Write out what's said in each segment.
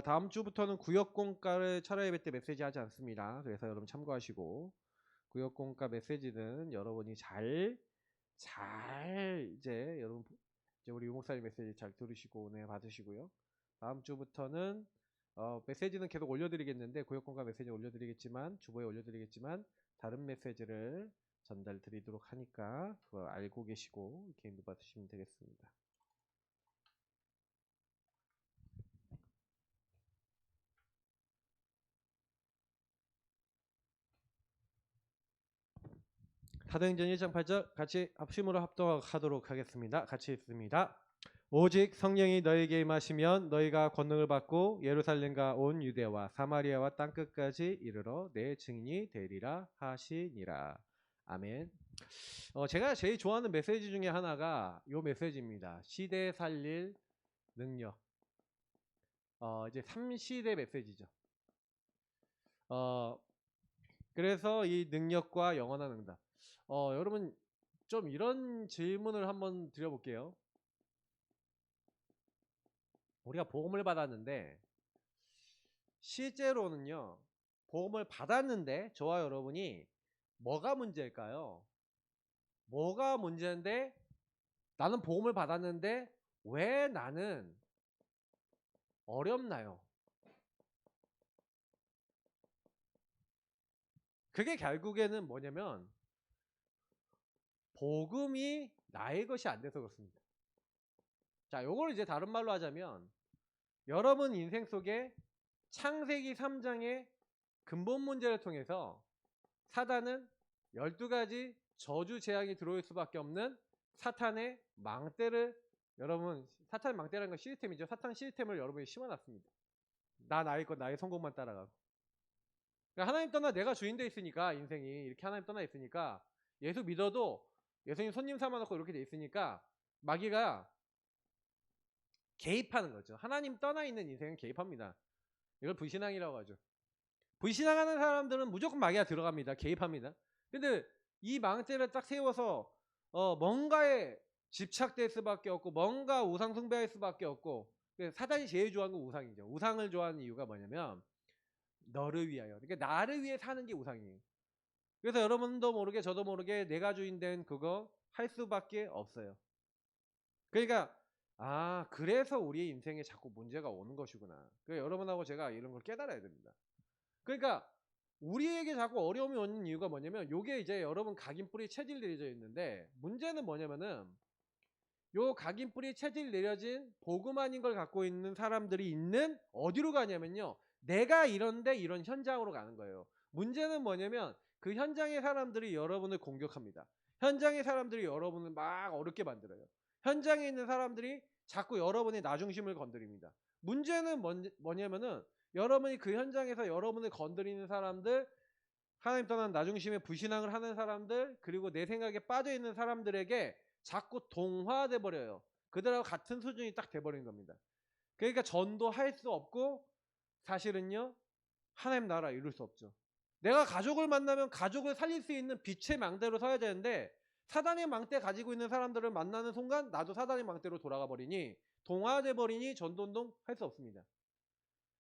다음 주부터는 구역공과를 철야 예배 때 메시지 하지 않습니다. 그래서 여러분 참고하시고, 구역공과 메시지는 여러분이 잘 이제 여러분 이제 우리 유목사님 메시지 잘 들으시고 은혜 받으시고요. 다음 주부터는 메시지는 계속 올려드리겠는데, 구역공과 메시지 올려드리겠지만, 주보에 올려드리겠지만 다른 메시지를 전달 드리도록 하니까 그거 알고 계시고 이렇게 인도 받으시면 되겠습니다. 사도행전 1장 8절 같이 합심으로 합독하도록 하겠습니다. 같이 읽습니다. 오직 성령이 너에게 임하시면 너희가 권능을 받고 예루살렘과 온 유대와 사마리아와 땅끝까지 이르러 내 증인이 되리라 하시니라. 아멘. 제가 제일 좋아하는 메시지 중에 하나가 이 메시지입니다. 시대 살릴 능력. 이제 3시대 메시지죠. 그래서 이 능력과 영원한 응답. 여러분 좀 이런 질문을 한번 드려볼게요. 우리가 복음을 받았는데 실제로는요, 복음을 받았는데 저와 여러분이 뭐가 문제일까요? 뭐가 문제인데 나는 복음을 받았는데 왜 나는 어렵나요? 그게 결국에는 뭐냐면 복음이 나의 것이 안 돼서 그렇습니다. 자, 요걸 이제 다른 말로 하자면 여러분 인생 속에 창세기 3장의 근본 문제를 통해서 사단은 12가지 저주 재앙이 들어올 수밖에 없는 사탄의 망대를, 여러분 사탄의 망대라는 건 시스템이죠. 사탄 시스템을 여러분이 심어놨습니다. 나의 것 나의 성공만 따라가고. 그러니까 하나님 떠나 내가 주인 돼 있으니까, 인생이 이렇게 하나님 떠나 있으니까, 예수 믿어도 예수님 손님 삼아놓고 이렇게 돼 있으니까 마귀가 개입하는 거죠. 하나님 떠나 있는 인생은 개입합니다. 이걸 불신앙이라고 하죠. 불신앙하는 사람들은 무조건 마귀가 들어갑니다. 개입합니다. 근데 이 망대를 딱 세워서 뭔가에 집착될 수밖에 없고, 뭔가 우상 숭배할 수밖에 없고. 사단이 제일 좋아하는 건 우상이죠. 우상을 좋아하는 이유가 뭐냐면 너를 위하여, 그러니까 나를 위해 사는 게 우상이에요. 그래서 여러분도 모르게 저도 모르게 내가 주인 된 그거 할 수밖에 없어요. 그러니까 그래서 우리의 인생에 자꾸 문제가 오는 것이구나. 그러니까 여러분하고 제가 이런 걸 깨달아야 됩니다. 그러니까 우리에게 자꾸 어려움이 오는 이유가 뭐냐면, 요게 이제 여러분 각인뿌리 체질 내려져 있는데, 문제는 뭐냐면은 요 각인뿌리 체질 내려진 복음 아닌 걸 갖고 있는 사람들이 있는 어디로 가냐면요, 내가 이런데 이런 현장으로 가는 거예요. 문제는 뭐냐면 그 현장의 사람들이 여러분을 공격합니다. 현장의 사람들이 여러분을 막 어렵게 만들어요. 현장에 있는 사람들이 자꾸 여러분의 나중심을 건드립니다. 문제는 뭐냐면은 여러분이 그 현장에서 여러분을 건드리는 사람들, 하나님 떠난 나중심에 불신앙을 하는 사람들, 그리고 내 생각에 빠져있는 사람들에게 자꾸 동화돼 버려요. 그들하고 같은 수준이 딱 돼버리는 겁니다. 그러니까 전도할 수 없고, 사실은요 하나님 나라 이룰 수 없죠. 내가 가족을 만나면 가족을 살릴 수 있는 빛의 망대로 서야 되는데, 사단의 망대 가지고 있는 사람들을 만나는 순간 나도 사단의 망대로 돌아가 버리니, 동화돼 버리니 전도운동 할 수 없습니다.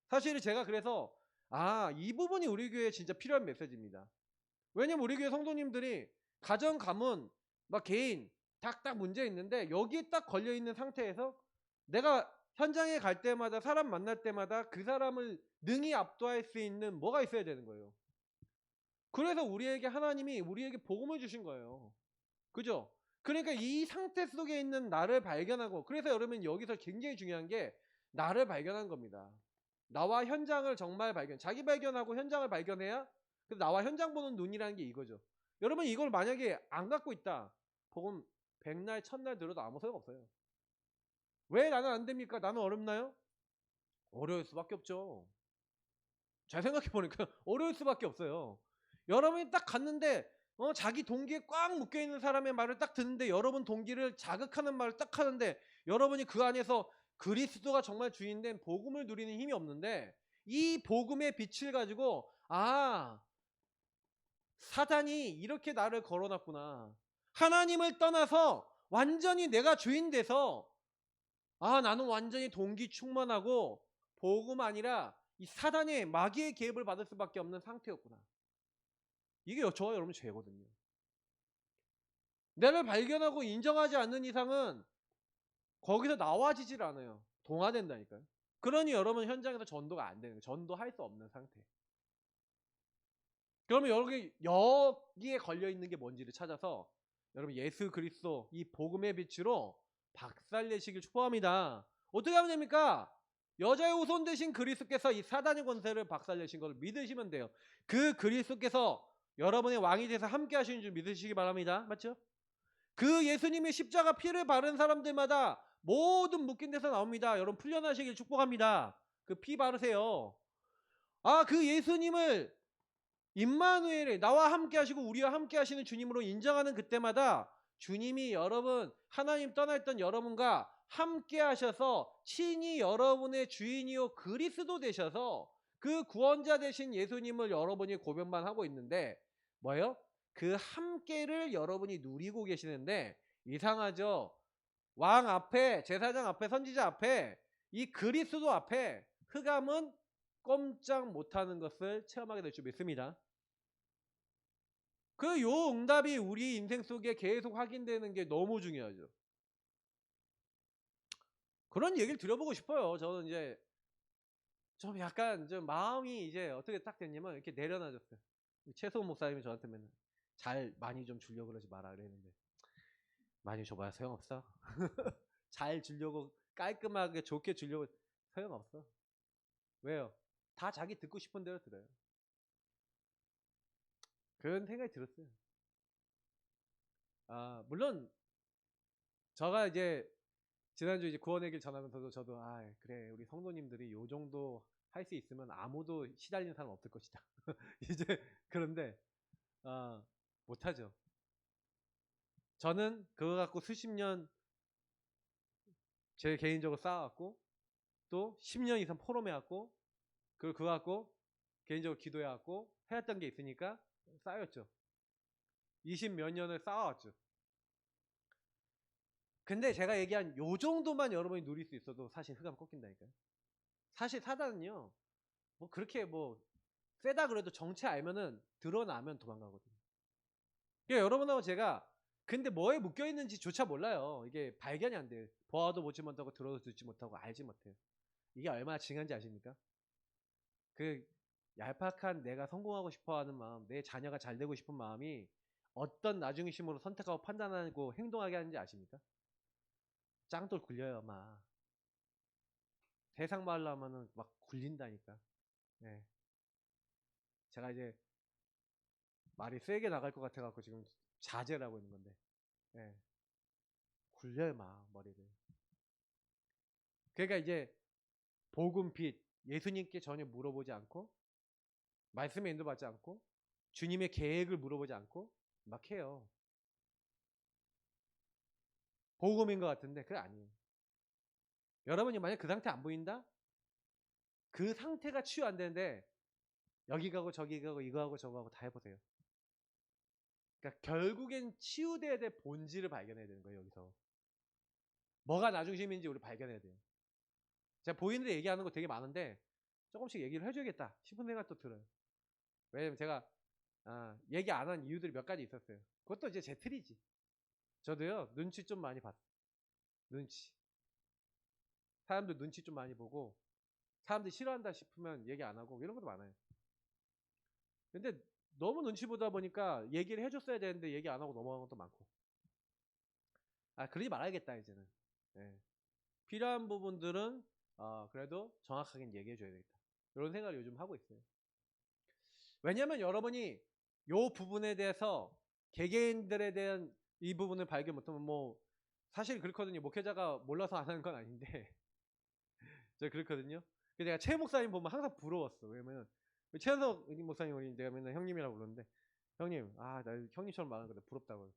사실 제가 그래서 이 부분이 우리 교회에 진짜 필요한 메시지입니다. 왜냐면 우리 교회 성도님들이 가정, 가문, 막 개인 딱 문제 있는데, 여기에 딱 걸려있는 상태에서 내가 현장에 갈 때마다, 사람 만날 때마다 그 사람을 능히 압도할 수 있는 뭐가 있어야 되는 거예요. 그래서 우리에게 하나님이 우리에게 복음을 주신 거예요. 그죠? 그러니까 이 상태 속에 있는 나를 발견하고, 그래서 여러분 여기서 굉장히 중요한 게 나를 발견한 겁니다. 나와 현장을 정말 자기 발견하고 현장을 발견해야, 나와 현장 보는 눈이라는 게 이거죠. 여러분 이걸 만약에 안 갖고 있다, 복음 100날 1000날 들어도 아무 소용 없어요. 왜 나는 안 됩니까? 나는 어렵나요? 어려울 수밖에 없죠. 잘 생각해보니까 어려울 수밖에 없어요. 여러분이 딱 갔는데 자기 동기에 꽉 묶여있는 사람의 말을 딱 듣는데, 여러분 동기를 자극하는 말을 딱 하는데, 여러분이 그 안에서 그리스도가 정말 주인된 복음을 누리는 힘이 없는데, 이 복음의 빛을 가지고 사단이 이렇게 나를 걸어놨구나, 하나님을 떠나서 완전히 내가 주인 돼서 나는 완전히 동기 충만하고 복음 아니라 이 사단의 마귀의 개입을 받을 수밖에 없는 상태였구나. 이게 저와 여러분 죄거든요. 나를 발견하고 인정하지 않는 이상은 거기서 나와지질 않아요. 동화된다니까요. 그러니 여러분 현장에서 전도가 안 되는 거예요. 전도할 수 없는 상태. 그러면 여기에 걸려 있는 게 뭔지를 찾아서 여러분 예수 그리스도 이 복음의 빛으로 박살내시길 축복합니다. 어떻게 하면 됩니까? 여자의 후손 되신 그리스도께서 이 사단의 권세를 박살내신 것을 믿으시면 돼요. 그 그리스도께서 여러분의 왕이 돼서 함께 하시는 줄 믿으시기 바랍니다. 맞죠? 그 예수님의 십자가 피를 바른 사람들마다 모든 묶인 데서 나옵니다. 여러분 풀려나시길 축복합니다. 그 피 바르세요. 그 예수님을 임마누엘에 나와 함께 하시고 우리와 함께 하시는 주님으로 인정하는 그때마다 주님이 여러분 하나님 떠나 있던 여러분과 함께 하셔서 친히 여러분의 주인이요 그리스도 되셔서 그 구원자 되신 예수님을 여러분이 고백만 하고 있는데 뭐예요? 그 함께를 여러분이 누리고 계시는데 이상하죠? 왕 앞에 제사장 앞에 선지자 앞에 이 그리스도 앞에 흑암은 꼼짝 못하는 것을 체험하게 될 줄 믿습니다. 요 응답이 우리 인생 속에 계속 확인되는 게 너무 중요하죠. 그런 얘기를 드려보고 싶어요. 저는 이제 좀 약간 좀 마음이 이제 어떻게 딱 됐냐면 이렇게 내려놔졌어요. 최소원 목사님이 저한테 맨날 잘 많이 좀 주려고 그러지 마라 그랬는데 많이 줘봐야 소용없어. 잘 주려고 깔끔하게 좋게 주려고 소용없어. 왜요? 다 자기 듣고 싶은 대로 들어요. 그런 생각이 들었어요. 물론 제가 이제 지난주 이제 구원의 길 전하면서도 저도 그래 우리 성도님들이 요 정도 할 수 있으면 아무도 시달리는 사람 없을 것이다. 이제 그런데 못하죠. 저는 그거 갖고 수십 년 제 개인적으로 쌓아왔고 또 10년 이상 포럼해왔고 그리고 그거 갖고 개인적으로 기도해왔고 해왔던 게 있으니까 쌓였죠. 20 몇 년을 쌓아왔죠. 근데 제가 얘기한 요 정도만 여러분이 누릴 수 있어도 사실 흑암 꺾인다니까요. 사실 사단은요 뭐 그렇게 뭐 세다 그래도 정체 알면은 드러나면 도망가거든요. 그러니까 여러분하고 제가 근데 뭐에 묶여 있는지 조차 몰라요. 이게 발견이 안 돼요. 보아도 보지 못하고 들어도 듣지 못하고 알지 못해요. 이게 얼마나 징한지 아십니까? 그 얄팍한 내가 성공하고 싶어하는 마음, 내 자녀가 잘 되고 싶은 마음이 어떤 나중심으로 선택하고 판단하고 행동하게 하는지 아십니까? 짱돌 굴려요, 막. 세상 말로 하면은 막 굴린다니까. 네. 제가 이제 말이 세게 나갈 것 같아갖고 지금 자제를 하고 있는 건데. 네. 굴려요, 막, 머리를. 그러니까 이제 복음 빛, 예수님께 전혀 물어보지 않고, 말씀에 인도받지 않고, 주님의 계획을 물어보지 않고, 막 해요. 복음인 것 같은데, 그게 아니에요. 여러분이 만약 그 상태 안 보인다? 그 상태가 치유 안 되는데, 여기 가고 저기 가고 이거 하고 저거 하고 다 해보세요. 그러니까 결국엔 치유돼야 될 본질을 발견해야 되는 거예요, 여기서. 뭐가 나중심인지 우리 발견해야 돼요. 제가 보이는데 얘기하는 거 되게 많은데, 조금씩 얘기를 해줘야겠다 싶은 생각도 들어요. 왜냐면 제가 얘기 안 한 이유들이 몇 가지 있었어요. 그것도 이제 제 틀이지. 저도요 눈치 좀 많이 봤어. 눈치. 사람들 눈치 좀 많이 보고 사람들이 싫어한다 싶으면 얘기 안 하고 이런 것도 많아요. 근데 너무 눈치 보다 보니까 얘기를 해줬어야 되는데 얘기 안 하고 넘어가는 것도 많고. 그러지 말아야겠다 이제는. 네. 필요한 부분들은 그래도 정확하게 얘기해 줘야 되겠다. 이런 생각을 요즘 하고 있어요. 왜냐면 여러분이 요 부분에 대해서 개개인들에 대한 이 부분을 발견 못하면 뭐 사실 그렇거든요. 목회자가 몰라서 안 하는 건 아닌데 저 그렇거든요. 그래서 내가 최 목사님 보면 항상 부러웠어. 왜냐면 최현석 목사님 우리 내가 맨날 형님이라고 부르는데 형님 나 형님처럼 말하는 거다 부럽다고.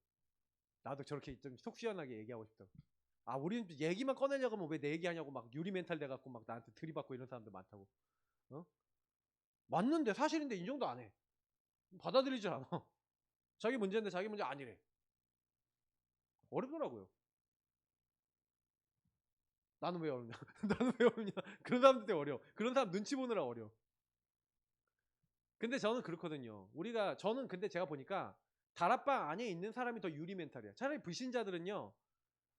나도 저렇게 좀 속 시원하게 얘기하고 싶다고. 우리는 얘기만 꺼내려고 하면 왜 내 얘기하냐고 막 유리 멘탈 돼갖고 막 나한테 들이받고 이런 사람들 많다고. 맞는데 사실인데 인정도 안 해. 받아들이지 않아. 자기 문제인데 자기 문제 아니래. 어렵더라고요. 나는 왜 어렵냐? 나는 왜 어렵냐? 그런 사람들 때문에 어려워. 그런 사람 눈치 보느라 어려워. 근데 저는 그렇거든요. 저는 근데 제가 보니까 다락방 안에 있는 사람이 더 유리 멘탈이야. 차라리 불신자들은요.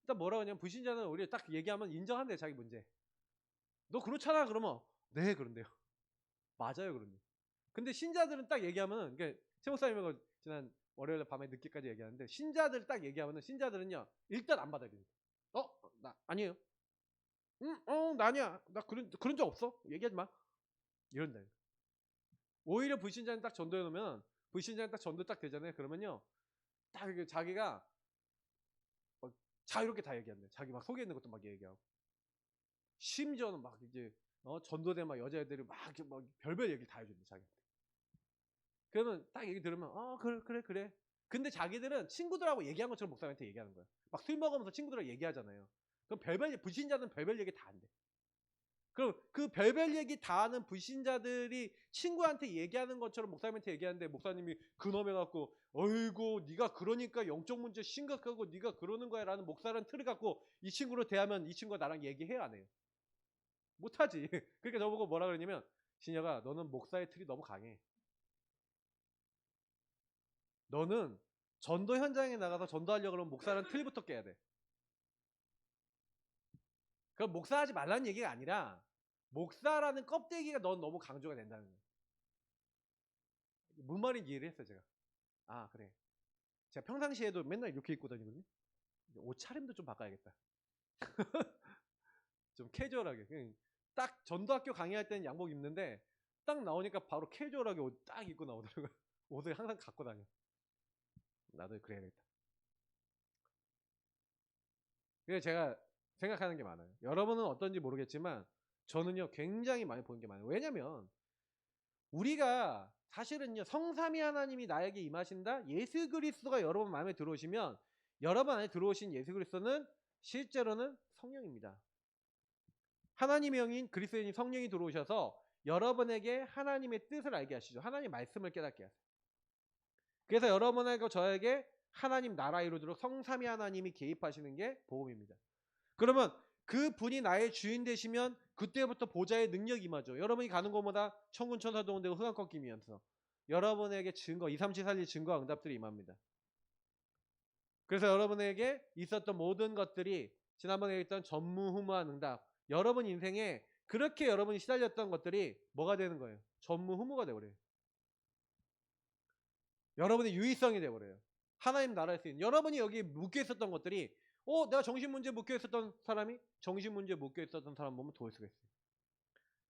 일단 뭐라고 하냐면 불신자는 우리가 딱 얘기하면 인정한대 자기 문제. 너 그렇잖아 그러면 네 그런데요. 맞아요 그런데. 근데 신자들은 딱 얘기하면은 최 목사님이 지난 월요일 밤에 늦게까지 얘기하는데 신자들 딱 얘기하면은 신자들은요 일단 안 받아들입니다. 나 아니에요. 나 아니야. 나 그런 적 없어. 얘기하지 마. 이런다. 오히려 불신자는 딱 전도해 놓으면 불신자는 딱 전도 딱 되잖아요. 그러면요 딱 자기가 자유롭게 다 얘기한대. 자기 막 속에 있는 것도 막 얘기하고 심지어는 막 이제 전도대 막 여자애들이 막 별별 얘기를 다 해준대 자기한테. 그러면 딱 얘기 들으면 그래. 근데 자기들은 친구들하고 얘기한 것처럼 목사님한테 얘기하는 거야. 막 술 먹으면서 친구들하고 얘기하잖아요. 그럼 불신자는 별별 얘기 다 한대. 그럼 그 별별 얘기 다 하는 불신자들이 친구한테 얘기하는 것처럼 목사님한테 얘기하는데 목사님이 그놈 해갖고 어이구 네가 그러니까 영적 문제 심각하고 네가 그러는 거야 라는 목사라는 틀을 갖고 이 친구로 대하면 이 친구가 나랑 얘기해야 안 해요? 못하지. 그러니까 저보고 뭐라 그러냐면 진혁아 너는 목사의 틀이 너무 강해. 너는 전도 현장에 나가서 전도하려고 그러면 목사라는 틀부터 깨야 돼. 그럼 목사하지 말라는 얘기가 아니라 목사라는 껍데기가 넌 너무 강조가 된다는 거예요. 뭔 말인지 이해를 했어요 제가. 아 그래. 제가 평상시에도 맨날 이렇게 입고 다니거든요. 옷차림도 좀 바꿔야겠다. 좀 캐주얼하게. 그냥 딱 전도학교 강의할 때는 양복 입는데 딱 나오니까 바로 캐주얼하게 옷 딱 입고 나오더라고요. 옷을 항상 갖고 다녀. 나도 그래야겠다. 그래서 제가 생각하는 게 많아요. 여러분은 어떤지 모르겠지만 저는요 굉장히 많이 보는 게 많아요. 왜냐면 우리가 사실은요 성삼위 하나님이 나에게 임하신다. 예수 그리스도가 여러분 마음에 들어오시면 여러분 안에 들어오신 예수 그리스도는 실제로는 성령입니다. 하나님의 영인 그리스도인 성령이 들어오셔서 여러분에게 하나님의 뜻을 알게 하시죠. 하나님 말씀을 깨닫게 하세요. 그래서 여러분하고 저에게 하나님 나라 이루도록 성삼위 하나님이 개입하시는 게 복음입니다. 그러면 그 분이 나의 주인 되시면 그때부터 보좌의 능력이 임하죠. 여러분이 가는 곳마다 천군 천사 동원되고 흑암 꺾이면서 여러분에게 증거 2, 3, 7, 4일 증거와 응답들이 임합니다. 그래서 여러분에게 있었던 모든 것들이 지난번에 얘기했던 전무후무한 응답 여러분 인생에 그렇게 여러분이 시달렸던 것들이 뭐가 되는 거예요? 전무후무가 되어버려요. 여러분의 유의성이 되어버려요. 하나님 나라에 쓰인 여러분이 여기 묶여 있었던 것들이 내가 정신문제 묶여 있었던 사람이 정신문제 묶여 있었던 사람 보면 도울 수가 있어요.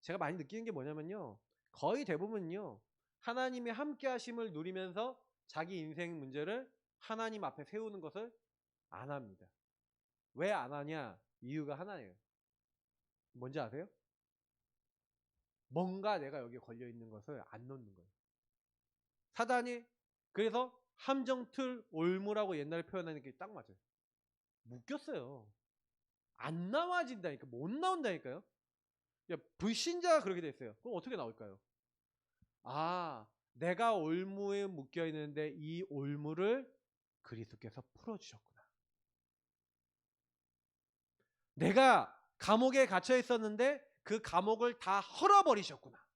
제가 많이 느끼는 게 뭐냐면요. 거의 대부분요. 하나님의 함께 하심을 누리면서 자기 인생 문제를 하나님 앞에 세우는 것을 안 합니다. 왜 안 하냐? 이유가 하나예요. 뭔지 아세요? 뭔가 내가 여기에 걸려있는 것을 안 놓는 거예요. 사단이 그래서 함정틀 올무라고 옛날에 표현하는 게 딱 맞아요. 묶였어요. 안 나와진다니까. 못 나온다니까요. 불신자가 그렇게 됐어요. 그럼 어떻게 나올까요? 내가 올무에 묶여 있는데 이 올무를 그리스도께서 풀어주셨구나. 내가 감옥에 갇혀 있었는데 그 감옥을 다 헐어버리셨구나.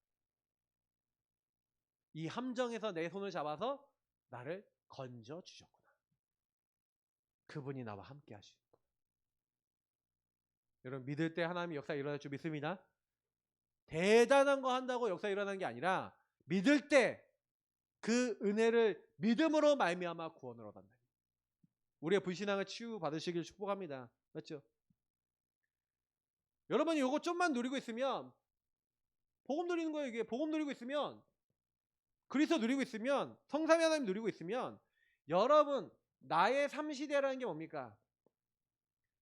이 함정에서 내 손을 잡아서 나를 건져주셨구나. 그분이 나와 함께 하시는구나. 여러분 믿을 때 하나님의 역사 일어날 줄 믿습니다. 대단한 거 한다고 역사 일어나는 게 아니라 믿을 때 그 은혜를 믿음으로 말미암아 구원을 얻는다. 우리의 불신앙을 치유받으시길 축복합니다. 맞죠? 여러분이 이거 좀만 누리고 있으면 복음 누리는 거예요. 이게 복음 누리고 있으면 그리스도 누리고 있으면 성삼위 하나님 누리고 있으면 여러분 나의 삶시대라는 게 뭡니까?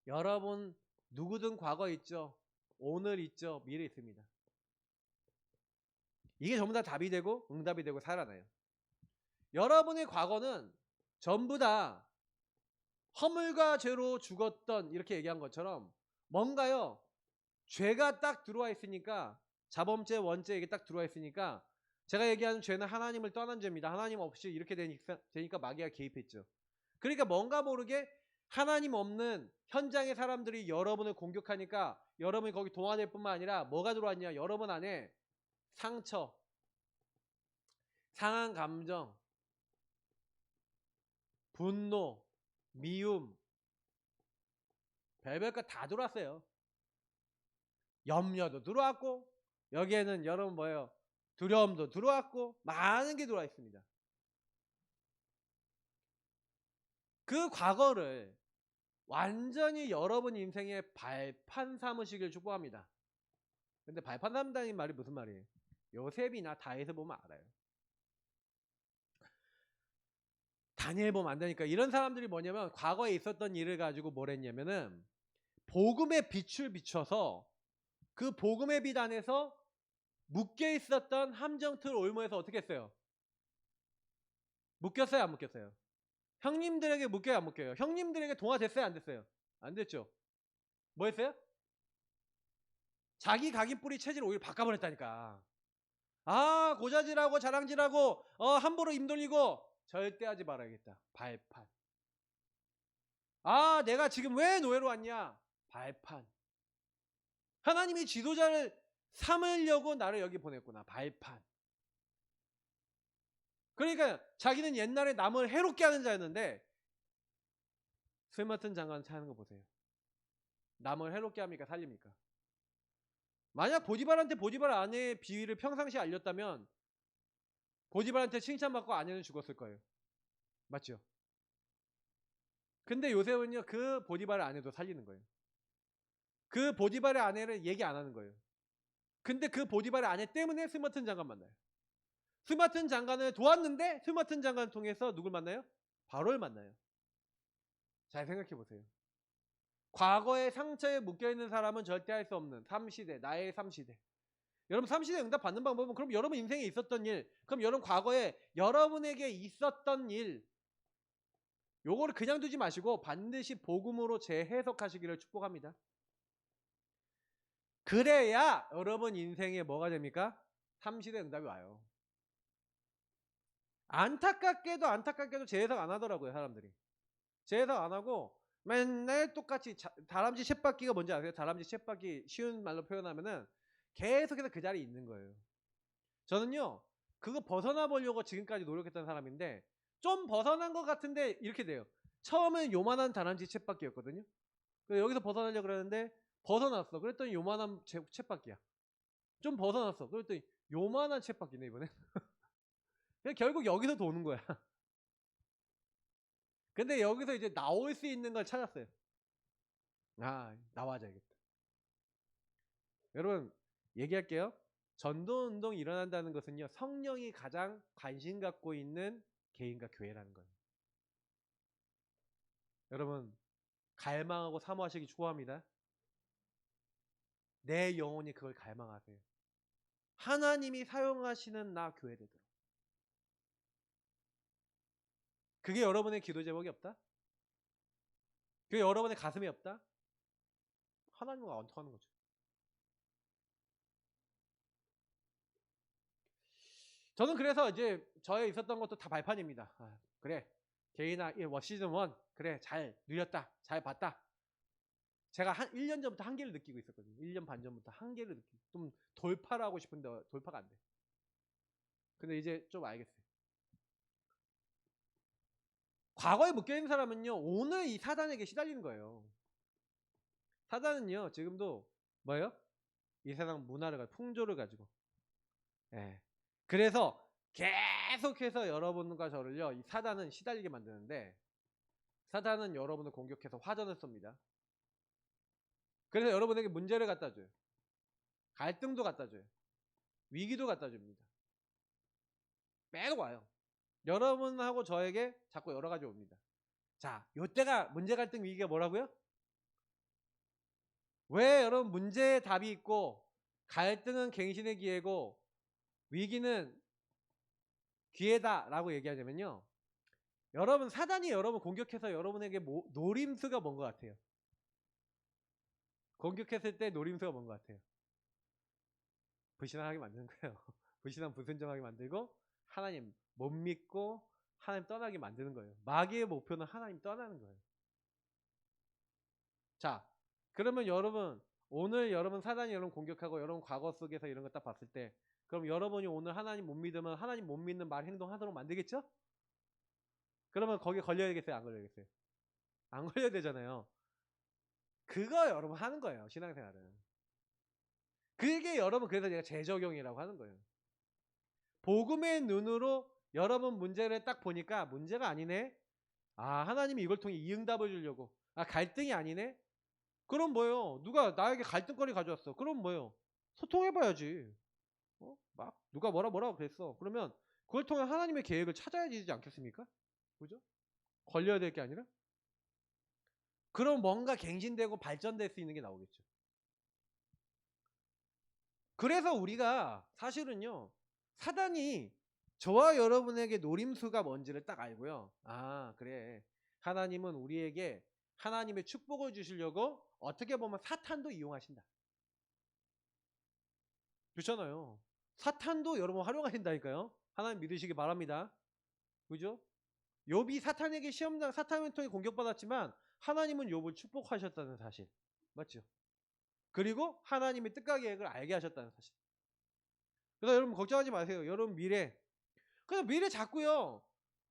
여러분 누구든 과거 있죠. 오늘 있죠. 미래 있습니다. 이게 전부 다 답이 되고 응답이 되고 살아나요. 여러분의 과거는 전부 다 허물과 죄로 죽었던 이렇게 얘기한 것처럼 뭔가요? 죄가 딱 들어와 있으니까 자범죄, 원죄 이게 딱 들어와 있으니까 제가 얘기하는 죄는 하나님을 떠난 죄입니다. 하나님 없이 이렇게 되니까 마귀가 개입했죠. 그러니까 뭔가 모르게 하나님 없는 현장의 사람들이 여러분을 공격하니까 여러분이 거기 동화될 뿐만 아니라 뭐가 들어왔냐? 여러분 안에 상처, 상한 감정, 분노, 미움, 별별 거 다 들어왔어요. 염려도 들어왔고 여기에는 여러분 뭐예요? 두려움도 들어왔고 많은 게 들어와 있습니다. 그 과거를 완전히 여러분 인생의 발판 삼으시길 축복합니다. 근데 발판 삼다는 말이 무슨 말이에요? 요셉이나 다윗을 보면 알아요. 다니엘 보면 안 되니까. 이런 사람들이 뭐냐면 과거에 있었던 일을 가지고 뭘 했냐면은 복음의 빛을 비춰서 그 복음의 빛 안에서 묶여 있었던 함정틀 올무에서 어떻게 했어요? 묶였어요, 안 묶였어요? 형님들에게 묶여요, 안 묶여요? 형님들에게 동화됐어요, 안 됐어요? 안 됐죠. 뭐 했어요? 자기 각인뿌리 체질을 오히려 바꿔버렸다니까. 아, 고자질하고 자랑질하고 함부로 입 돌리고 절대 하지 말아야겠다. 발판. 아, 내가 지금 왜 노예로 왔냐? 발판. 하나님이 지도자를 삼으려고 나를 여기 보냈구나. 발판. 그러니까 자기는 옛날에 남을 해롭게 하는 자였는데 스마튼 장관 사는 거 보세요. 남을 해롭게 합니까? 살립니까? 만약 보디발한테 보디발 아내의 비위를 평상시에 알렸다면 보디발한테 칭찬받고 아내는 죽었을 거예요. 맞죠? 근데 요셉은요, 그 보디발의 아내도 살리는 거예요. 그 보디발의 아내를 얘기 안 하는 거예요. 근데 그 보디발의 아내 때문에 스마튼 장관 만나요. 스마튼 장관을 도왔는데 스마튼 장관을 통해서 누굴 만나요? 바로를 만나요. 잘 생각해 보세요. 과거의 상처에 묶여있는 사람은 절대 할 수 없는 3시대, 나의 3시대. 여러분 3시대 응답 받는 방법은 그럼 여러분 인생에 있었던 일, 그럼 여러분 과거에 여러분에게 있었던 일, 요거를 그냥 두지 마시고 반드시 복음으로 재해석하시기를 축복합니다. 그래야 여러분 인생에 뭐가 됩니까? 3시대 응답이 와요. 안타깝게도 재해석 안 하더라고요, 사람들이. 재해석 안 하고 맨날 똑같이 다람쥐 쳇바퀴가 뭔지 아세요? 다람쥐 쳇바퀴 쉬운 말로 표현하면은 계속해서 그 자리에 있는 거예요. 저는요, 그거 벗어나 보려고 지금까지 노력했던 사람인데 좀 벗어난 것 같은데 이렇게 돼요. 처음엔 요만한 다람쥐 쳇바퀴였거든요. 여기서 벗어나려고 그러는데 벗어났어. 그랬더니 요만한 쳇바퀴야. 좀 벗어났어. 그랬더니 요만한 쳇바퀴네 이번에. 결국 여기서 도는 거야. 근데 여기서 이제 나올 수 있는 걸 찾았어요. 아, 나와줘야겠다. 여러분, 얘기할게요. 전도운동이 일어난다는 것은요, 성령이 가장 관심 갖고 있는 개인과 교회라는 거예요. 여러분, 갈망하고 사모하시기 축복합니다. 내 영혼이 그걸 갈망하세요. 하나님이 사용하시는 나 교회 되도록. 그게 여러분의 기도 제목이 없다? 그게 여러분의 가슴이 없다? 하나님과 안 통하는 거죠. 저는 그래서 이제 저에 있었던 것도 다 발판입니다. 아, 그래, 개인아, 시즌 1 그래, 잘 누렸다, 잘 봤다. 제가 한 1년 전부터 한계를 느끼고 있었거든요. 1년 반 전부터 한계를 느끼고 좀 돌파를 하고 싶은데 돌파가 안 돼. 근데 이제 좀 알겠어요. 과거에 묶여있는 사람은요, 오늘 이 사단에게 시달리는 거예요. 사단은요, 지금도 뭐예요? 이 세상 문화를 가지고, 풍조를 가지고. 예. 그래서 계속해서 여러분과 저를요, 이 사단은 시달리게 만드는데, 사단은 여러분을 공격해서 화전을 쏩니다. 그래서 여러분에게 문제를 갖다 줘요. 갈등도 갖다 줘요. 위기도 갖다 줍니다. 계속 와요. 여러분하고 저에게 자꾸 여러 가지 옵니다. 자, 요때가 문제, 갈등, 위기가 뭐라고요? 왜 여러분 문제에 답이 있고 갈등은 갱신의 기회고 위기는 기회다 라고 얘기하자면요, 여러분 사단이 여러분 공격해서 여러분에게 노림수가 뭔 것 같아요? 공격했을 때 노림수가 뭔 것 같아요? 불신하게 만드는 거예요. 불신한 불순종하게 만들고 하나님 못 믿고 하나님 떠나게 만드는 거예요. 마귀의 목표는 하나님 떠나는 거예요. 자, 그러면 여러분 오늘 여러분 사단이 여러분 공격하고 여러분 과거 속에서 이런 거 딱 봤을 때 그럼 여러분이 오늘 하나님 못 믿으면 하나님 못 믿는 말 행동하도록 만들겠죠? 그러면 거기에 걸려야겠어요? 안 걸려야겠어요? 안 걸려야 되잖아요. 그거 여러분 하는 거예요. 신앙생활은. 그게 여러분 그래서 제가 재적용이라고 하는 거예요. 복음의 눈으로 여러분 문제를 딱 보니까 문제가 아니네. 아, 하나님이 이걸 통해 이 응답을 주려고. 아, 갈등이 아니네. 그럼 뭐예요? 누가 나에게 갈등거리 가져왔어. 그럼 뭐예요? 소통해봐야지. 막 누가 뭐라고 그랬어. 그러면 그걸 통해 하나님의 계획을 찾아야 되지 않겠습니까? 그죠? 걸려야 될 게 아니라. 그럼 뭔가 갱신되고 발전될 수 있는 게 나오겠죠. 그래서 우리가 사실은요. 사단이 저와 여러분에게 노림수가 뭔지를 딱 알고요. 아, 그래. 하나님은 우리에게 하나님의 축복을 주시려고 어떻게 보면 사탄도 이용하신다. 그렇잖아요. 사탄도 여러분 활용하신다니까요. 하나님 믿으시기 바랍니다. 그죠? 욥이 사탄에게 시험당 사탄을 통해 공격받았지만 하나님은 욥을 축복하셨다는 사실. 맞죠? 그리고 하나님의 뜻과 계획을 알게 하셨다는 사실. 그래서 여러분 걱정하지 마세요. 여러분 미래. 그래서 미래 자꾸요.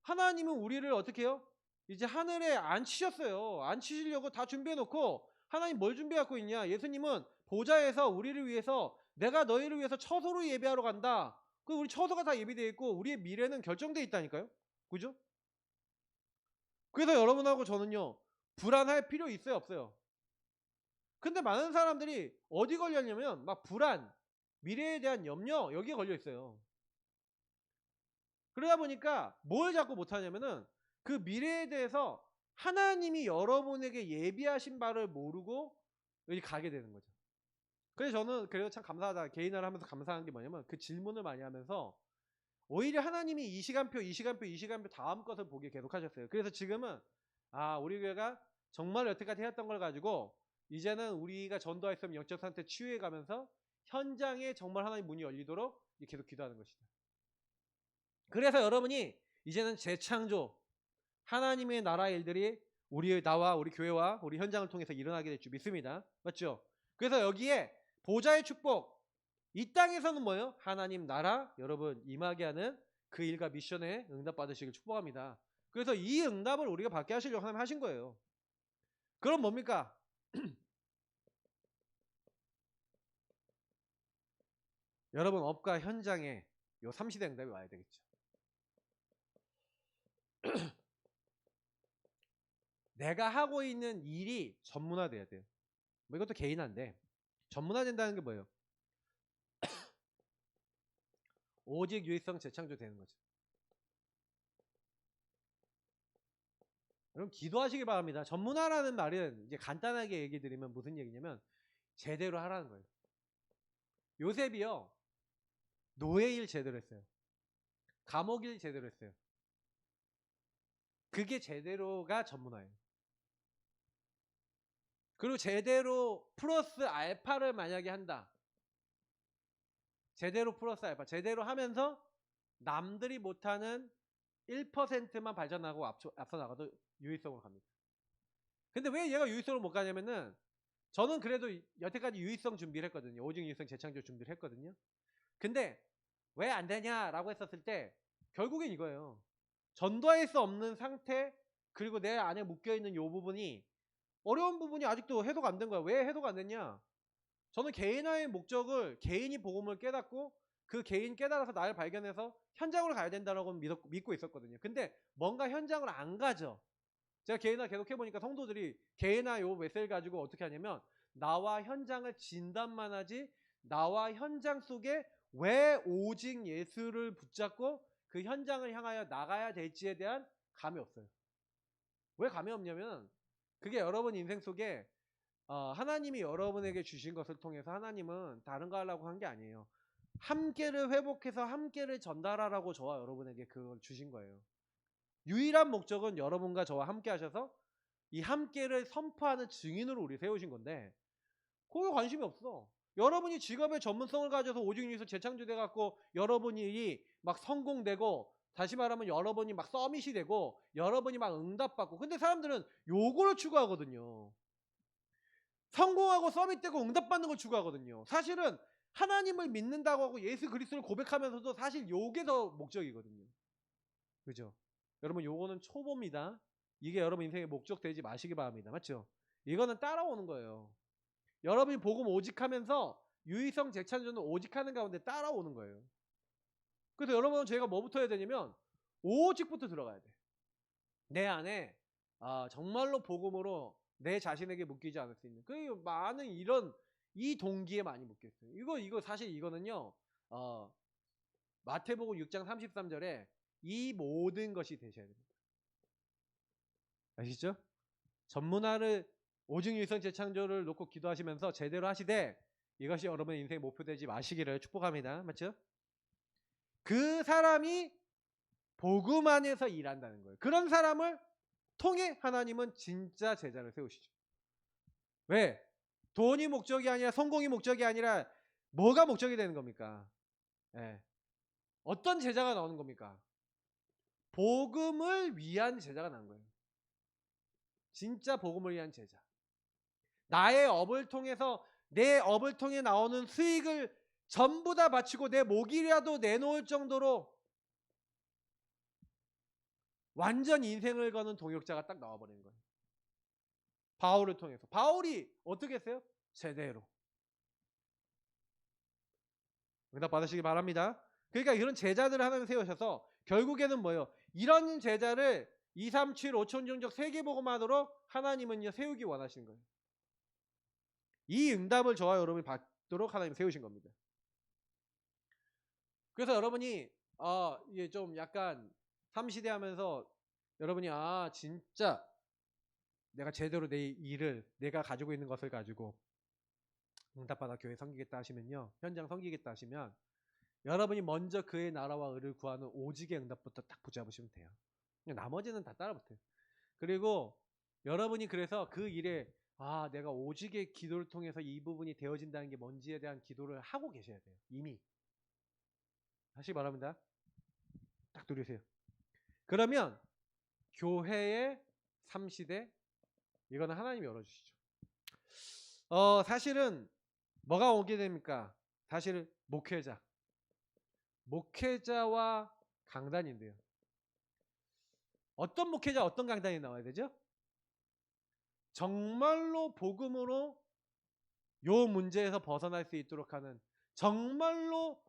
하나님은 우리를 어떻게 해요? 이제 하늘에 앉히셨어요. 앉히시려고 다 준비해놓고 하나님 뭘 준비하고 있냐? 예수님은 보좌에서 우리를 위해서 내가 너희를 위해서 처소로 예배하러 간다. 그 우리 처소가 다 예비되어 있고 우리의 미래는 결정되어 있다니까요. 그죠? 그래서 여러분하고 저는요. 불안할 필요 있어요? 없어요? 근데 많은 사람들이 어디 걸렸냐면 막 불안, 미래에 대한 염려 여기에 걸려 있어요. 그러다 보니까 뭘 자꾸 못하냐면은 그 미래에 대해서 하나님이 여러분에게 예비하신 바를 모르고 여기 가게 되는 거죠. 그래서 저는 그래도 참 감사하다. 개인을 하면서 감사한 게 뭐냐면 그 질문을 많이 하면서 오히려 하나님이 이 시간표 다음 것을 보게 계속 하셨어요. 그래서 지금은 아, 우리 교회가 정말 여태까지 해왔던 걸 가지고 이제는 우리가 전도했으면 영적 상태 치유해 가면서 현장에 정말 하나님 문이 열리도록 계속 기도하는 것이다. 그래서 여러분이 이제는 재창조 하나님의 나라의 일들이 나와 우리 교회와 우리 현장을 통해서 일어나게 될 줄 믿습니다. 맞죠? 그래서 여기에 보좌의 축복 이 땅에서는 뭐예요? 하나님 나라 여러분 임하게 하는 그 일과 미션에 응답받으시길 축복합니다. 그래서 이 응답을 우리가 받게 하시려고 하나님 하신 거예요. 그럼 뭡니까? 여러분 업과 현장에 요 삼시대 응답이 와야 되겠죠. 내가 하고 있는 일이 전문화돼야 돼요. 뭐 이것도 개인한데 전문화된다는 게 뭐예요? 오직 유일성 재창조 되는 거죠. 여러분 기도하시기 바랍니다. 전문화라는 말은 이제 간단하게 얘기 드리면 무슨 얘기냐면 제대로 하라는 거예요. 요셉이요. 노예일 제대로 했어요. 감옥일 제대로 했어요. 그게 제대로가 전문화예요. 그리고 제대로 플러스 알파를 만약에 한다. 제대로 플러스 알파. 제대로 하면서 남들이 못하는 1%만 발전하고 앞서 나가도 유의성으로 갑니다. 근데 왜 얘가 유의성을 못 가냐면은 저는 그래도 여태까지 유의성 준비를 했거든요. 오직 유의성 재창조 준비를 했거든요. 근데 왜 안 되냐라고 했었을 때 결국엔 이거예요. 전도할 수 없는 상태 그리고 내 안에 묶여있는 이 부분이 어려운 부분이 아직도 해소가 안 된 거야. 왜 해소가 안 됐냐? 저는 개인화의 목적을 개인이 복음을 깨닫고 그 개인 깨달아서 나를 발견해서 현장으로 가야 된다라고 믿고 있었거든요. 근데 뭔가 현장을 안 가죠. 제가 개인화 계속 해보니까 성도들이 개인화 요 메시지를 가지고 어떻게 하냐면 나와 현장을 진단만 하지 나와 현장 속에 왜 오직 예수를 붙잡고 그 현장을 향하여 나가야 될지에 대한 감이 없어요. 왜 감이 없냐면 그게 여러분 인생 속에 하나님이 여러분에게 주신 것을 통해서 하나님은 다른 거 하려고 한 게 아니에요. 함께를 회복해서 함께를 전달하라고 저와 여러분에게 그걸 주신 거예요. 유일한 목적은 여러분과 저와 함께 하셔서 이 함께를 선포하는 증인으로 우리 세우신 건데 거기에 관심이 없어. 여러분이 직업의 전문성을 가져서 오직 유에서 재창조돼 갖고 여러분이 막 성공되고 다시 말하면 여러분이 막 서밋이 되고 여러분이 막 응답받고 근데 사람들은 요거를 추구하거든요. 성공하고 서밋되고 응답받는 걸 추구하거든요. 사실은 하나님을 믿는다고 하고 예수 그리스도를 고백하면서도 사실 요게 더 목적이거든요. 그죠? 여러분 요거는 초보입니다. 이게 여러분 인생의 목적 되지 마시기 바랍니다. 맞죠? 이거는 따라오는 거예요. 여러분이 복음 오직 하면서 유의성 재창조는 오직 하는 가운데 따라오는 거예요. 그래서 여러분은 저희가 뭐부터 해야 되냐면 오직부터 들어가야 돼. 내 안에 정말로 복음으로 내 자신에게 묶이지 않을 수 있는 그 많은 이런 이 동기에 많이 묶였어요. 이거 사실 이거는요. 마태복음 6장 33절에 이 모든 것이 되셔야 됩니다. 아시죠? 전문화를 오직 유의성 재창조를 놓고 기도하시면서 제대로 하시되 이것이 여러분의 인생의 목표 되지 마시기를 축복합니다. 맞죠? 그 사람이 복음 안에서 일한다는 거예요. 그런 사람을 통해 하나님은 진짜 제자를 세우시죠. 왜? 돈이 목적이 아니라 성공이 목적이 아니라 뭐가 목적이 되는 겁니까? 예. 어떤 제자가 나오는 겁니까? 복음을 위한 제자가 나온 거예요. 진짜 복음을 위한 제자. 나의 업을 통해서 내 업을 통해 나오는 수익을 전부 다 바치고 내 목이라도 내놓을 정도로 완전 인생을 거는 동역자가 딱 나와버리는 거예요. 바울을 통해서. 바울이 어떻게 했어요? 제대로. 응답 받으시기 바랍니다. 그러니까 이런 제자들을 하나님 세우셔서 결국에는 뭐예요? 이런 제자를 2, 3, 7, 5천 종족 세계복음하도록 하나님은요 세우기 원하시는 거예요. 이 응답을 저와 여러분이 받도록 하나님 세우신 겁니다. 그래서 여러분이 이게 좀 약간 삼시대 하면서 여러분이 진짜 내가 제대로 내 일을 내가 가지고 있는 것을 가지고 응답받아 교회 섬기겠다 하시면요. 현장 섬기겠다 하시면 여러분이 먼저 그의 나라와 의를 구하는 오직의 응답부터 딱 붙잡으시면 돼요. 나머지는 다 따라 붙어요. 그리고 여러분이 그래서 그 일에 내가 오직의 기도를 통해서 이 부분이 되어진다는 게 뭔지에 대한 기도를 하고 계셔야 돼요. 이미. 다시 말합니다. 딱 누리세요. 그러면 교회의 3시대 이거는 하나님이 열어주시죠. 사실은 뭐가 오게 됩니까? 사실 목회자와 강단인데요. 어떤 목회자 어떤 강단이 나와야 되죠? 정말로 복음으로 요 문제에서 벗어날 수 있도록 하는 정말로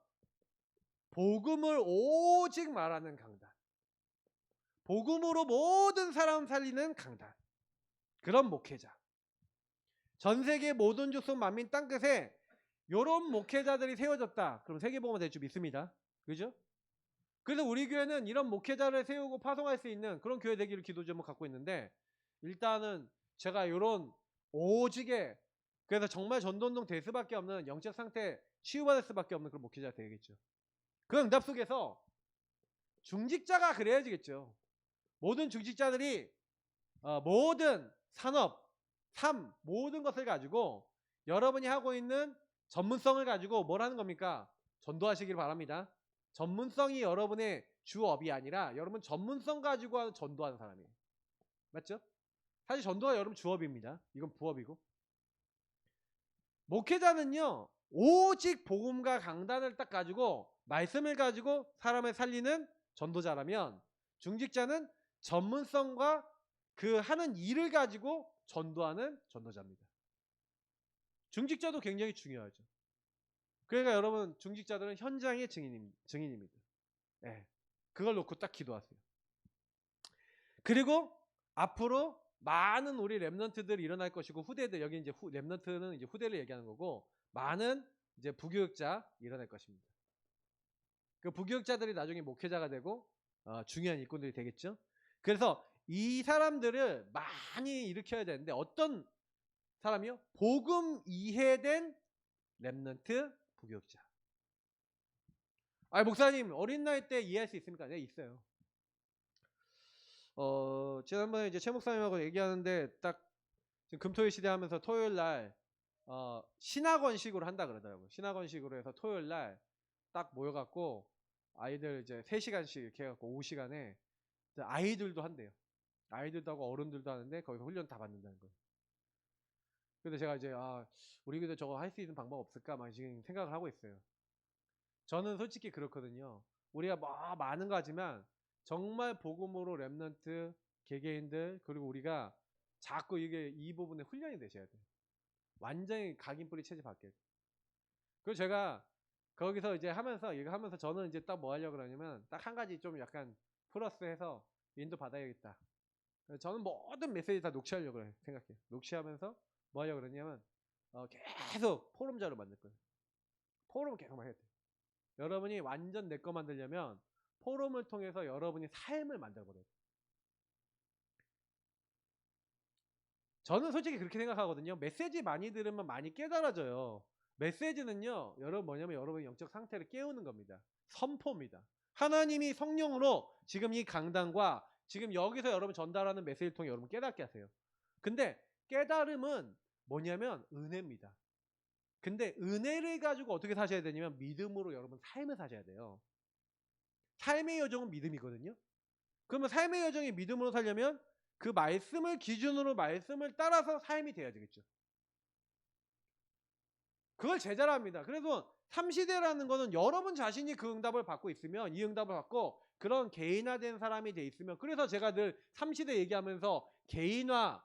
복음을 오직 말하는 강단. 복음으로 모든 사람 살리는 강단. 그런 목회자. 전 세계 모든 족속 만민 땅끝에 요런 목회자들이 세워졌다. 그럼 세계복음화 될 줄 믿습니다. 그죠? 그래서 우리 교회는 이런 목회자를 세우고 파송할 수 있는 그런 교회 되기를 기도 제목 갖고 있는데 일단은 제가 요런 오직에 그래서 정말 전도운동 될 수밖에 없는 영적 상태 치유받을 수밖에 없는 그런 목회자가 되겠죠. 그 응답 속에서 중직자가 그래야지겠죠. 모든 중직자들이 모든 산업, 삶 모든 것을 가지고 여러분이 하고 있는 전문성을 가지고 뭘 하는 겁니까? 전도하시길 바랍니다. 전문성이 여러분의 주업이 아니라 여러분 전문성 가지고 전도하는 사람이에요. 맞죠? 사실 전도가 여러분 주업입니다. 이건 부업이고. 목회자는요. 오직 복음과 강단을 딱 가지고 말씀을 가지고 사람을 살리는 전도자라면 중직자는 전문성과 그 하는 일을 가지고 전도하는 전도자입니다. 중직자도 굉장히 중요하죠. 그러니까 여러분 중직자들은 현장의 증인입니다. 네. 그걸 놓고 딱 기도하세요. 그리고 앞으로 많은 우리 렘넌트들이 일어날 것이고 후대들 여기 이제 렘넌트는 이제 후대를 얘기하는 거고 많은 이제 부교육자 일어날 것입니다. 그 부교육자들이 나중에 목회자가 되고 중요한 일꾼들이 되겠죠. 그래서 이 사람들을 많이 일으켜야 되는데 어떤 사람이요? 복음 이해된 렘넌트 부교육자. 목사님 어린 나이 때 이해할 수 있습니까? 네, 있어요. 지난번에 이제 최 목사님하고 얘기하는데 딱 지금 금토일 시대 하면서 토요일 날 신학원식으로 한다 그러더라고요. 신학원식으로 해서 토요일 날 딱 모여갖고 아이들 이제 3시간씩 이렇게 해갖고 오후 시간에 아이들도 한대요. 아이들도 하고 어른들도 하는데 거기서 훈련 다 받는다는 거예요. 그래서 제가 이제 우리 교도 저거 할 수 있는 방법 없을까 막 지금 생각을 하고 있어요. 저는 솔직히 그렇거든요. 우리가 뭐 많은 거 하지만 정말 복음으로 렘넌트 개개인들 그리고 우리가 자꾸 이게 이 부분에 훈련이 되셔야 돼요. 완전히 각인뿌리 체제 바뀌어요. 그리고 제가 거기서 이제 하면서 이거 하면서 저는 이제 딱 뭐 하려고 그러냐면 딱 한 가지 좀 약간 플러스해서 인도 받아야겠다. 저는 모든 메시지 다 녹취하려고 그래 생각해요. 녹취하면서 뭐 하려고 그러냐면 계속 포럼자로 만들 거예요. 포럼을 계속 해야 돼요. 여러분이 완전 내 거 만들려면 포럼을 통해서 여러분이 삶을 만들어버려요. 저는 솔직히 그렇게 생각하거든요. 메시지 많이 들으면 많이 깨달아져요. 메시지는요, 여러분 뭐냐면 여러분의 영적 상태를 깨우는 겁니다. 선포입니다. 하나님이 성령으로 지금 이 강단과 지금 여기서 여러분 전달하는 메시지를 통해 여러분 깨닫게 하세요. 근데 깨달음은 뭐냐면 은혜입니다. 근데 은혜를 가지고 어떻게 사셔야 되냐면 믿음으로 여러분 삶을 사셔야 돼요. 삶의 여정은 믿음이거든요. 그러면 삶의 여정이 믿음으로 살려면 그 말씀을 기준으로 말씀을 따라서 삶이 돼야 되겠죠. 그걸 제자라 합니다. 그래서 3시대라는 거는 여러분 자신이 그 응답을 받고 있으면 이 응답을 받고 그런 개인화된 사람이 돼 있으면 그래서 제가 늘 3시대 얘기하면서 개인화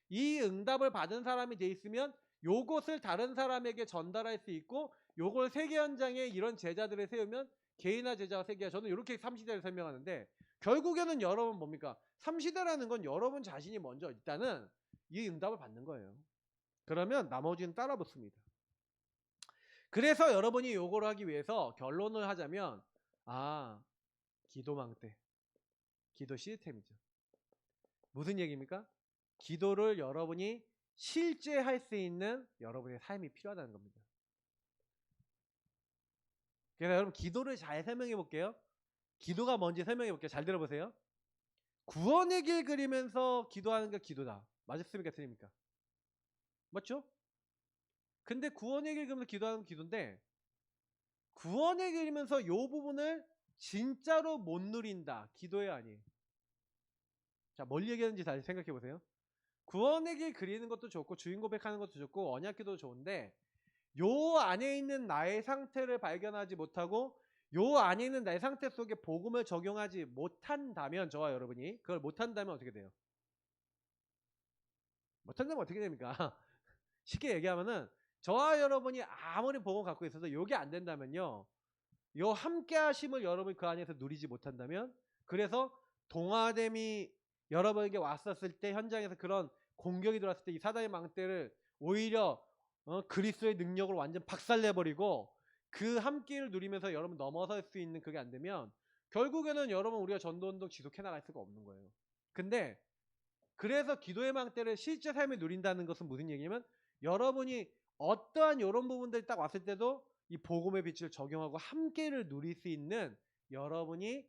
이 응답을 받은 사람이 돼 있으면 요것을 다른 사람에게 전달할 수 있고 요걸 세계 현장에 이런 제자들을 세우면 개인화 제자와 세계화 저는 이렇게 3시대를 설명하는데 결국에는 여러분 뭡니까? 3시대라는 건 여러분 자신이 먼저 일단은 이 응답을 받는 거예요. 그러면 나머지는 따라 붙습니다. 그래서 여러분이 요거를 하기 위해서 결론을 하자면 기도망대 기도 시스템이죠. 무슨 얘기입니까? 기도를 여러분이 실제 할 수 있는 여러분의 삶이 필요하다는 겁니다. 그래서 여러분 기도를 잘 설명해 볼게요. 기도가 뭔지 설명해 볼게요. 잘 들어보세요. 구원의 길 그리면서 기도하는 게 기도다. 맞습니까? 틀립니까? 맞죠? 근데 구원의 길 그리면서 기도하는 건 기도인데 구원의 길이면서 요 부분을 진짜로 못 누린다. 기도의 아니에요. 자, 뭘 얘기하는지 다시 생각해 보세요. 구원의 길 그리는 것도 좋고 주인 고백하는 것도 좋고 언약기도 좋은데 요 안에 있는 나의 상태를 발견하지 못하고 요 안에 있는 나의 상태 속에 복음을 적용하지 못한다면 저와 여러분이 그걸 못한다면 어떻게 돼요? 못한다면 어떻게 됩니까? 쉽게 얘기하면은 저와 여러분이 아무리 복음 갖고 있어도 요게 안 된다면요. 요 함께 하심을 여러분이 그 안에서 누리지 못한다면 그래서 동화됨이 여러분에게 왔었을 때 현장에서 그런 공격이 들어왔을 때 이 사단의 망대를 오히려 그리스도의 능력으로 완전 박살내버리고 그 함께를 누리면서 여러분 넘어설 수 있는 그게 안 되면 결국에는 여러분 우리가 전도운동 지속해 나갈 수가 없는 거예요. 근데 그래서 기도의 망대를 실제 삶에 누린다는 것은 무슨 얘기냐면 여러분이 어떠한 이런 부분들이 딱 왔을 때도 이 복음의 빛을 적용하고 함께를 누릴 수 있는 여러분이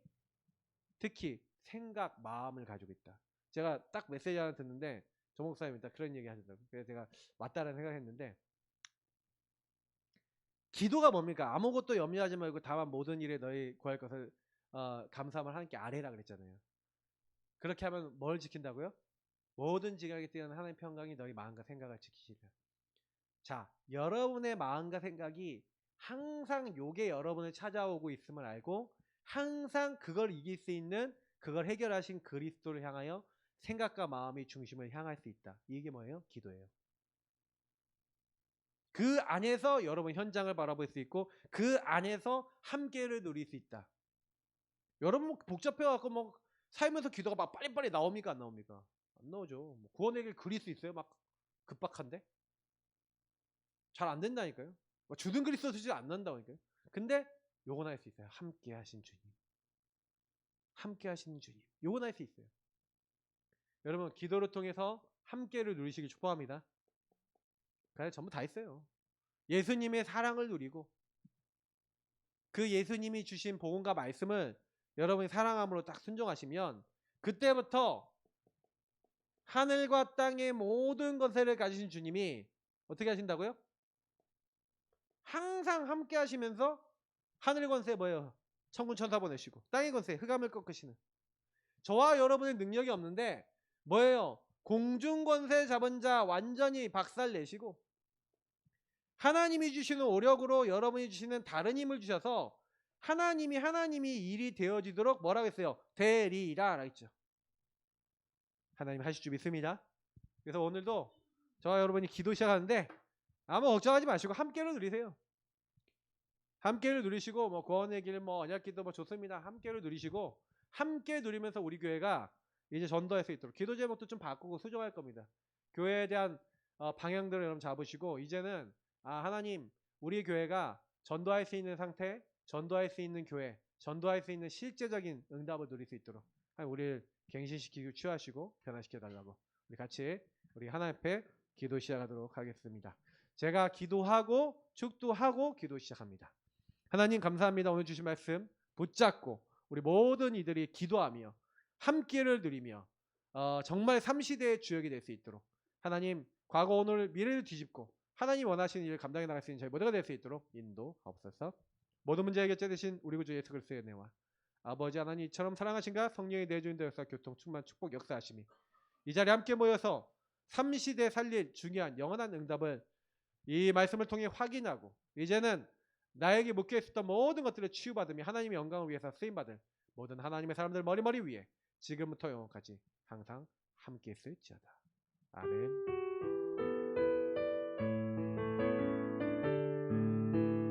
특히 생각, 마음을 가지고 있다. 제가 딱 메시지 하나 듣는데 조 목사님이 딱 그런 얘기 하셨다고. 그래서 제가 맞다라는 생각했는데 기도가 뭡니까? 아무것도 염려하지 말고 다만 모든 일에 너희 구할 것을 감사함을 하나님께 아뢰라 그랬잖아요. 그렇게 하면 뭘 지킨다고요? 모든 지각에 뛰어난 하나님의 평강이 너희 마음과 생각을 지키시리라. 자, 여러분의 마음과 생각이 항상 요게 여러분을 찾아오고 있음을 알고 항상 그걸 이길 수 있는 그걸 해결하신 그리스도를 향하여 생각과 마음의 중심을 향할 수 있다. 이게 뭐예요? 기도예요. 그 안에서 여러분 현장을 바라볼 수 있고 그 안에서 함께를 누릴 수 있다. 여러분 뭐 복잡해갖고 뭐 살면서 기도가 막 빨리빨리 나옵니까? 안 나옵니까? 안 나오죠. 뭐 구원의 길 그릴 수 있어요? 막 급박한데? 잘 안 된다니까요. 주등 그리스도 쓰지 안 난다니까요. 근데 요건 할 수 있어요. 함께 하신 주님. 함께 하신 주님. 요건 할 수 있어요. 여러분 기도를 통해서 함께를 누리시길 축복합니다. 그래 전부 다 있어요. 예수님의 사랑을 누리고 그 예수님이 주신 복음과 말씀을 여러분이 사랑함으로 딱 순종하시면 그때부터 하늘과 땅의 모든 것을 가지신 주님이 어떻게 하신다고요? 항상 함께 하시면서 하늘 권세 뭐예요? 천군 천사 보내시고 땅의 권세 흑암을 꺾으시는 저와 여러분의 능력이 없는데 뭐예요? 공중권세 잡은 자 완전히 박살내시고 하나님이 주시는 오력으로 여러분이 주시는 다른 힘을 주셔서 하나님이 일이 되어지도록 뭐라고 했어요? 되리라 했죠. 하나님 하실 줄 믿습니다. 그래서 오늘도 저와 여러분이 기도 시작하는데 아무 걱정하지 마시고 함께를 누리세요. 함께를 누리시고 뭐 구원의 길, 뭐 언약기도 뭐 좋습니다. 함께를 누리시고 함께 누리면서 우리 교회가 이제 전도할 수 있도록 기도 제목도 좀 바꾸고 수정할 겁니다. 교회에 대한 방향들을 여러분 잡으시고 이제는 하나님 우리 교회가 전도할 수 있는 상태, 전도할 수 있는 교회, 전도할 수 있는 실제적인 응답을 누릴 수 있도록 우리를 갱신시키고 취하시고 변화시켜 달라고 우리 같이 우리 하나님 앞에 기도 시작하도록 하겠습니다. 제가 기도하고 축도하고 기도 시작합니다. 하나님 감사합니다. 오늘 주신 말씀 붙잡고 우리 모든 이들이 기도하며 함께를 누리며 정말 삼시대의 주역이 될 수 있도록 하나님 과거 오늘 미래를 뒤집고 하나님 원하시는 일을 감당해 나갈 수 있는 저희 모두가 될 수 있도록 인도하옵소서. 모든 문제 해결자 되신 우리 구주 예수 그리스도의 은혜와 아버지 하나님 이처럼 사랑하신가 성령의 내주인도 역사 교통 충만 축복 역사하심이 이 자리에 함께 모여서 삼시대 살릴 중요한 영원한 응답을 이 말씀을 통해 확인하고 이제는 나에게 묶여 있었던 모든 것들을 치유받으며 하나님의 영광을 위해서 쓰임받을 모든 하나님의 사람들 머리 위에 지금부터 영원까지 항상 함께 있을지어다. 아멘.